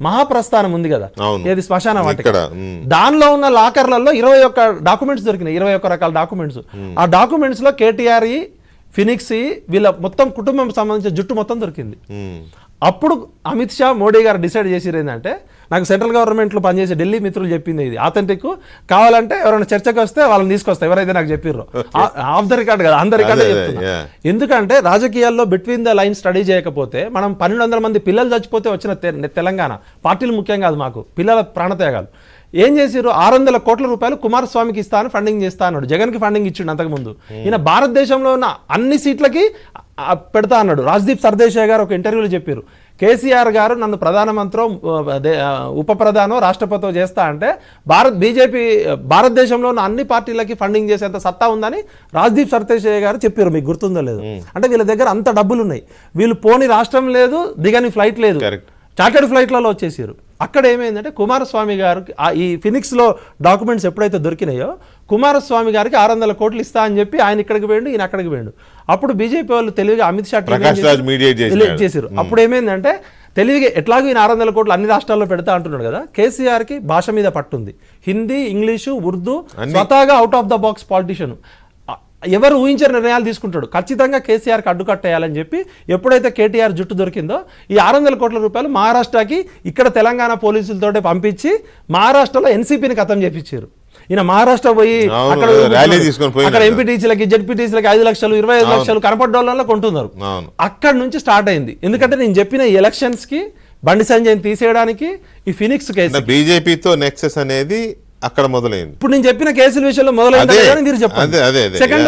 మహాప్రస్థానం ఉంది కదా, ఏది శ్మశాన వాటిక, ఇక్కడ దానిలో ఉన్న లాకర్లలో 21 డాక్యుమెంట్స్ దొరికినాయి, 21 రకాల డాక్యుమెంట్స్. ఆ డాక్యుమెంట్స్ లో కేటీఆర్, ఫినిక్స్, వీళ్ళ మొత్తం కుటుంబం సంబంధించిన జుట్టు మొత్తం దొరికింది. అప్పుడు అమిత్ షా, మోడీ గారు డిసైడ్ చేసిరు ఏంటంటే, నాకు సెంట్రల్ గవర్నమెంట్లో పనిచేసే ఢిల్లీ మిత్రులు చెప్పింది ఇది ఆథెంటిక్, కావాలంటే ఎవరైనా చర్చకు వస్తే వాళ్ళని తీసుకొస్తా, ఎవరైతే నాకు చెప్పిర్రో. ఆఫ్ ద రికార్డ్ కదా, ఆన్ ద రికార్డే చెప్తున్నా. ఎందుకంటే రాజకీయాల్లో బిట్వీన్ ద లైన్ స్టడీ చేయకపోతే, మనం 1200 మంది పిల్లలు చచ్చిపోతే వచ్చిన తెలంగాణ, పార్టీలు ముఖ్యం కాదు మాకు, పిల్లల ప్రాణత్యాగాలు. ఏం చేసిర్రు, 600 కోట్ల రూపాయలు కుమారస్వామికి ఇస్తాను, ఫండింగ్ చేస్తా అన్నాడు. జగన్కి ఫండింగ్ ఇచ్చిండు అంతకుముందు. ఈయన భారతదేశంలో ఉన్న అన్ని సీట్లకి పెడతా అన్నాడు. రాజ్దీప్ సర్దేశాయ్ గారు ఒక ఇంటర్వ్యూలో చెప్పారు, కేసీఆర్ గారు నన్ను ప్రధానమంత్రో, ఉప ప్రధానో, రాష్ట్రపతితో చేస్తా అంటే బీజేపీ భారతదేశంలో ఉన్న అన్ని పార్టీలకి ఫండింగ్ చేసేంత సత్తా ఉందని రాజ్దీప్ సర్దేశాయ్ గారు చెప్పారు. మీకు గుర్తుందో లేదు? అంటే వీళ్ళ దగ్గర అంత డబ్బులు ఉన్నాయి. వీళ్ళు పోని రాష్ట్రం లేదు, దిగని ఫ్లైట్ లేదు, చార్టర్డ్ ఫ్లైట్లలో వచ్చేసారు. అక్కడ ఏమైందంటే, కుమారస్వామి గారికి ఈ ఫినిక్స్లో డాక్యుమెంట్స్ ఎప్పుడైతే దొరికినాయో, కుమారస్వామి గారికి 600 కోట్లు ఇస్తా అని చెప్పి ఆయన ఇక్కడికి పోయిండు, ఈయన అక్కడికి పోయిండు. అప్పుడు బీజేపీ వాళ్ళు తెలివిగా అమిత్ షా చేశారు. అప్పుడు ఏమైందంటే, తెలివిగా ఎట్లాగో ఈయన 600 కోట్లు అన్ని రాష్ట్రాల్లో పెడతా అంటున్నాడు కదా, కేసీఆర్కి భాష మీద పట్టుంది. హిందీ, ఇంగ్లీషు, ఉర్దూ, స్వతహాగా out of the box politician, ఎవరు ఊహించిన నిర్ణయాలు తీసుకుంటాడు. ఖచ్చితంగా కేసీఆర్కి అడ్డుకట్టేయాలని చెప్పి ఎప్పుడైతే కేటీఆర్ జుట్టు దొరికిందో, ఈ 600 కోట్ల రూపాయలు మహారాష్ట్రకి ఇక్కడ తెలంగాణ పోలీసులతో పంపించి మహారాష్ట్రలో ఎన్సీపీని ఖతం చేపించారు. ఈయన మహారాష్ట్ర పోయి అక్కడ ఎంపీటీసీలకి, జెడ్పీటీసీలకి 5 లక్షలు, 25 లక్షలు కనపడ్డోళ్ళలో కొంటున్నారు. అక్కడ నుంచి స్టార్ట్ అయింది. ఎందుకంటే నేను చెప్పిన ఈ ఎలక్షన్స్ కి బండి సంజయ్ని తీసేయడానికి ఈ ఫినిక్స్ కేసు, బీజేపీతో నెక్సెస్ అనేది అక్కడ మొదలైంది. ఇప్పుడు నేను చెప్పిన కేసుల విషయంలో మొదలైంది మీరు చెప్పండి. సెకండ్